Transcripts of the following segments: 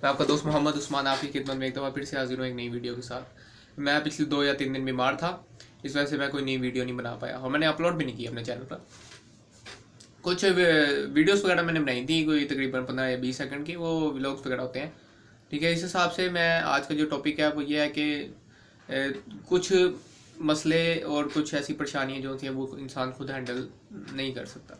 मैं आपका दोस्त मोहम्मद उस्मान आपकी खिदमत में एक दफ़ा फिर से हाजिर हूँ एक नई वीडियो के साथ। मैं पिछले 2 या 3 दिन बीमार था, इस वजह से मैं कोई नई वीडियो नहीं बना पाया और मैंने अपलोड भी नहीं किया अपने चैनल पर। कुछ वीडियोस वगैरह मैंने बनाई थी, कोई तकरीबन 15 या 20 सेकंड की, वो व्लॉग्स वगैरह होते हैं। ठीक है, इस हिसाब से मैं आज का जो टॉपिक है वो ये है कि कुछ मसले और कुछ ऐसी परेशानियाँ जो होती हैं वो इंसान खुद हैंडल नहीं कर सकता।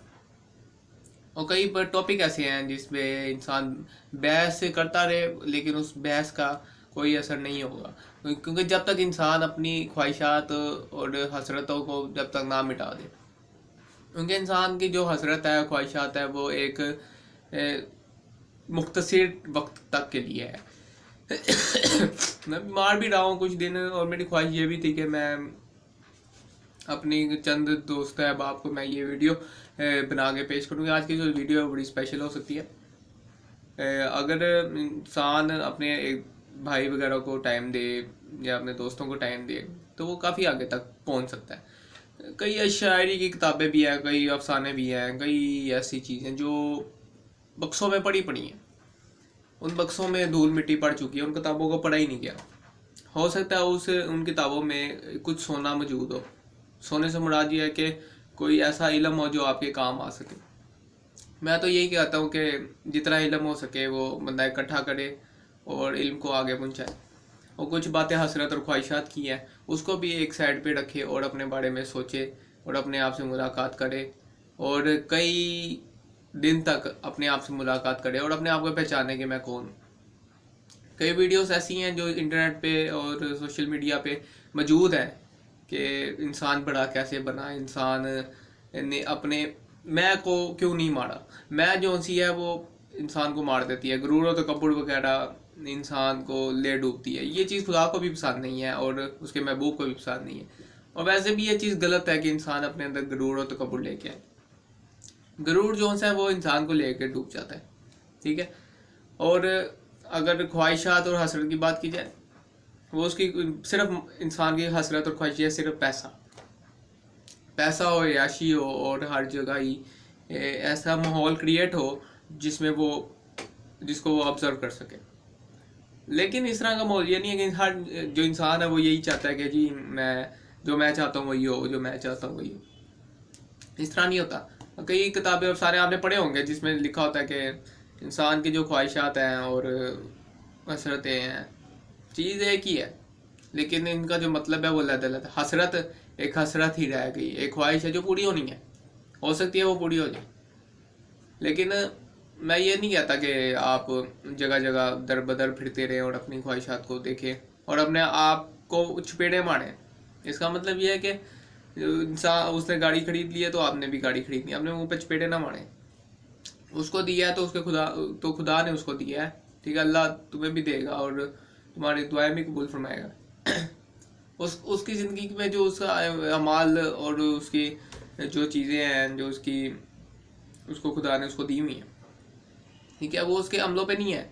और कई टॉपिक ऐसे हैं जिसमें इंसान बहस करता रहे लेकिन उस बहस का कोई असर नहीं होगा, क्योंकि जब तक इंसान अपनी ख्वाहिशात और हसरतों को जब तक ना मिटा दे, क्योंकि इंसान की जो हसरत है ख्वाहिशात है वो एक मुख्तसर वक्त तक के लिए है। मैं बीमार भी रहा हूँ कुछ दिन और मेरी ख्वाहिश ये भी थी कि मैं अपनी चंद दोस्त अहबाब को मैं ये वीडियो बना के पेश करूँगा। आज की जो वीडियो है बड़ी स्पेशल हो सकती है। अगर इंसान अपने एक भाई वगैरह को टाइम दे या अपने दोस्तों को टाइम दे तो वो काफ़ी आगे तक पहुंच सकता है। कई शायरी की किताबें भी हैं, कई अफसाने भी हैं, कई ऐसी चीज़ें जो बक्सों में पड़ी हैं, उन बक्सों में धूल मिट्टी पड़ चुकी है, उन किताबों को पढ़ा ही नहीं गया। हो सकता है उन किताबों में कुछ सोना मौजूद हो। सोने से मुराद ये है कि कोई ऐसा इल्म हो जो आपके काम आ सके। मैं तो यही कहता हूँ कि जितना इल्म हो सके वो बंदा इकट्ठा करे और इल्म को आगे पहुँचाए। और कुछ बातें हसरत और ख्वाहिशात की हैं उसको भी एक साइड पे रखे और अपने बारे में सोचे और अपने आप से मुलाकात करे और कई दिन तक अपने आप से मुलाकात करे और अपने आप को पहचाने कि मैं कौन। कई वीडियोस ऐसी हैं जो इंटरनेट पे और सोशल मीडिया पे मौजूद हैं कि इंसान बड़ा कैसे बना, इंसान ने अपने मैं को क्यों नहीं मारा। मैं जो सी है वो इंसान को मार देती है, गुरूर और तकब्बुर वगैरह इंसान को ले डूबती है। ये चीज़ खुदा को भी पसंद नहीं है और उसके महबूब को भी पसंद नहीं है। और वैसे भी ये चीज़ गलत है कि इंसान अपने अंदर गुरूर और तकब्बुर लेके आए। गुरूर जो है वो इंसान को लेकर डूब जाता है। ठीक है, और अगर ख्वाहिशात और हसरत की बात की जाए वो उसकी सिर्फ इंसान की हसरत और ख्वाहिश है सिर्फ पैसा हो, याशी हो और हर जगह ही ऐसा माहौल क्रिएट हो जिसको वो ऑब्जर्व कर सके। लेकिन इस तरह का माहौल ये नहीं है कि हर जो इंसान है वो यही चाहता है कि जी मैं चाहता हूँ वही हो, जो मैं चाहता हूँ वही हो। इस तरह नहीं होता। कई किताबें और सारे आपने पढ़े होंगे जिसमें लिखा होता है कि इंसान की जो ख्वाहिशात हैं और हसरतें हैं चीज़ एक ही है, लेकिन इनका जो मतलब है वो अलग-अलग है। हसरत एक हसरत ही रह गई, एक ख्वाहिश है जो पूरी होनी है, हो सकती है वो पूरी हो जाए। लेकिन मैं ये नहीं कहता कि आप जगह जगह दर बदर फिरते रहें और अपनी ख्वाहिशात को देखें और अपने आप को चपेड़े मारें। इसका मतलब ये है कि इंसान उसने गाड़ी खरीद ली है तो आपने भी गाड़ी खरीदनी है, अपने मुँह पे चपेड़े ना मारें। उसको दिया है तो खुदा ने उसको दिया है। ठीक है, अल्लाह तुम्हें भी देगा और तुम्हारी दुआएं भी कबूल फरमाएगा। उसकी ज़िंदगी में जो उसका अमाल और उसकी जो चीज़ें हैं जो उसको खुदा ने उसको दी हुई हैं, ठीक है, वो उसके अमलों पे नहीं है,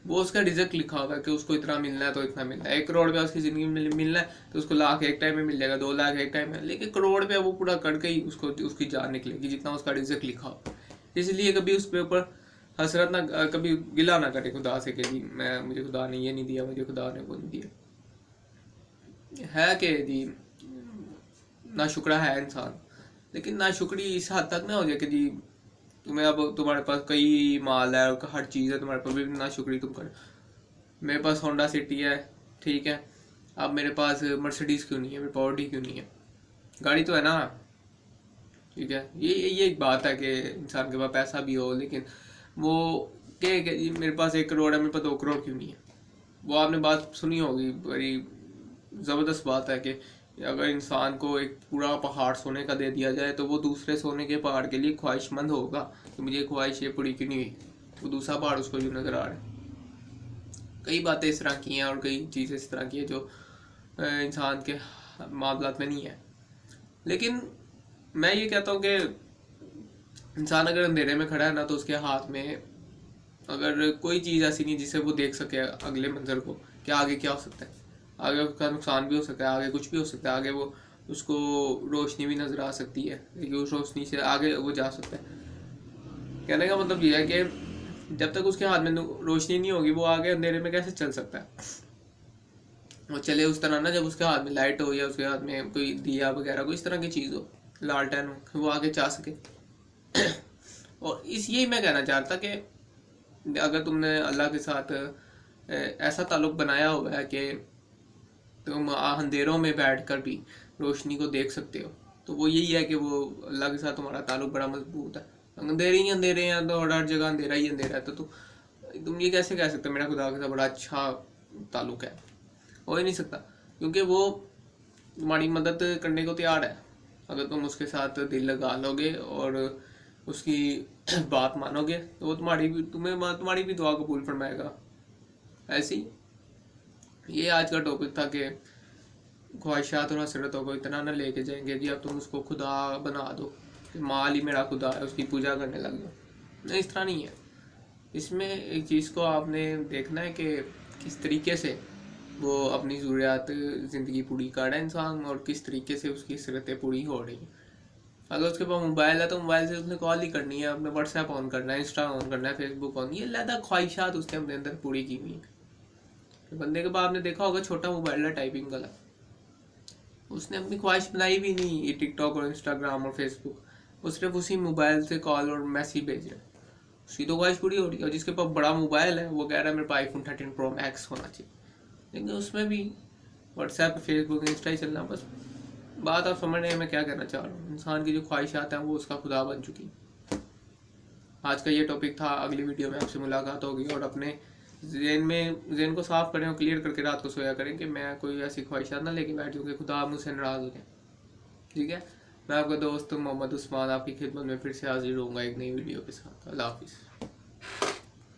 वो उसका रिजल्ट लिखा होगा कि उसको इतना मिलना है तो इतना मिलना है। 1 करोड़ रुपया उसकी ज़िंदगी में मिलना है तो उसको लाख एक टाइम में मिल जाएगा, 2 लाख एक टाइम में, लेकिन करोड़ रुपया वो पूरा करके ही उसकी जान निकलेगी जितना उसका रिजल्ट लिखा हो। इसलिए कभी उस पे ऊपर हसरत ना, कभी गिला ना करे खुदा से कि जी मुझे खुदा ने ये नहीं दिया, मुझे खुदा ने वो नहीं दिया। है कि जी नाशुक्रा है इंसान, लेकिन नाशुक्री इस हद तक ना हो जाए कि जी तुम्हारे पास कई माल है और हर चीज़ है तुम्हारे पास, भी नाशुक्री तुम करो। मेरे पास होंडा सिटी है, ठीक है, अब मेरे पास मर्सिडीज़ क्यों नहीं है, मेरे पास ऑडी क्यों नहीं है, गाड़ी तो है ना। ठीक है, ये एक बात है कि इंसान के पास पैसा भी हो लेकिन वो कि मेरे पास 1 करोड़ है, मेरे पास 2 करोड़ क्यों नहीं है। वो आपने बात सुनी होगी, बड़ी ज़बरदस्त बात है कि अगर इंसान को एक पूरा पहाड़ सोने का दे दिया जाए तो वो दूसरे सोने के पहाड़ के लिए ख्वाहिशमंद होगा कि मुझे ख्वाहिश ये पूरी क्यों नहीं हुई, वो दूसरा पहाड़ उसको जो नज़र आ रहा है। कई बातें इस तरह की हैं और कई चीज़ें इस तरह की हैं जो इंसान के मामलात में नहीं है। लेकिन मैं ये कहता हूँ कि इंसान अगर अंधेरे में खड़ा है ना तो उसके हाथ में अगर कोई चीज़ ऐसी नहीं जिससे वो देख सके अगले मंजर को कि आगे क्या हो सकता है, आगे उसका नुकसान भी हो सकता है, आगे कुछ भी हो सकता है, आगे वो उसको रोशनी भी नज़र आ सकती है लेकिन उस रोशनी से आगे वो जा सकता है। कहने का मतलब ये है कि जब तक उसके हाथ में रोशनी नहीं होगी वो आगे अंधेरे में कैसे चल सकता है। वो चले उस तरह ना जब उसके हाथ में लाइट हो या उसके हाथ में कोई दिया वगैरह कोई इस तरह की चीज़ हो, लालटेन हो, वो आगे जा सके। और यही मैं कहना चाहता कि अगर तुमने अल्लाह के साथ ऐसा ताल्लुक़ बनाया हुआ है कि तुम अंधेरों में बैठकर भी रोशनी को देख सकते हो, तो वो यही है कि वो अल्लाह के साथ तुम्हारा ताल्लुक़ बड़ा मजबूत है। अंधेरे ही अंधेरे हैं तो हर जगह अंधेरा ही अंधेरा है, तो तुम ये कैसे कह सकते हो मेरा खुदा के साथ बड़ा अच्छा ताल्लुक़ है। हो ही नहीं सकता, क्योंकि वो तुम्हारी मदद करने को तैयार है अगर तुम उसके साथ दिल लगा लोगे और उसकी बात मानोगे, तो वो तुम्हारी भी दुआ कबूल फरमाएगा। ऐसे ही ये आज का टॉपिक था कि ख्वाहिशात और हसरतों को इतना ना लेके जाएंगे जी अब तुम उसको खुदा बना दो कि माल ही मेरा खुदा है, उसकी पूजा करने लग जाओ। नहीं, इस तरह नहीं है। इसमें एक चीज़ को आपने देखना है कि किस तरीके से वो अपनी ज़रूरियात ज़िंदगी पूरी कर रहा है इंसान, और किस तरीके से उसकी ज़रूरतें पूरी हो रही हैं। अगर उसके पास मोबाइल है तो मोबाइल से उसने कॉल ही करनी है, अपने व्हाट्सएप ऑन करना है, इंस्टा ऑन करना है, फेसबुक ऑन, ये लदा ख्वाहिशात उसने अपने अंदर पूरी की हुई है। बंदे के बाद आपने देखा होगा छोटा मोबाइल है टाइपिंग वाला, उसने अपनी ख्वाहिश बनाई भी नहीं ये टिकटॉक और इंस्टाग्राम और फेसबुक, वो सिर्फ उसी मोबाइल से कॉल और मैसेज भेज रहा है, उसकी तो ख्वाहिश पूरी हो रही है। और जिसके पास बड़ा मोबाइल है वो कह रहा है मेरे पास आईफोन 13 प्रो मैक्स होना चाहिए, लेकिन उसमें भी व्हाट्सएप फेसबुक इंस्टा ही चलना। बस बात आप समझ रहे हैं मैं क्या कहना चाह रहा हूँ। इंसान की जो ख्वाहिशात हैं वो उसका खुदा बन चुकी। आज का ये टॉपिक था, अगली वीडियो में आपसे मुलाकात होगी। और अपने ज़हन को साफ करें और क्लियर करके रात को सोया करें कि मैं कोई ऐसी ख्वाहिशात ना लेके बैठ जाऊँ कि खुदा मुझसे नाराज़ हो जाए। ठीक है, मैं आपका दोस्त मोहम्मद उस्मान आपकी खिदमत में फिर से हाजिर होऊंगा एक नई वीडियो के साथ। अल्लाह हाफिज़।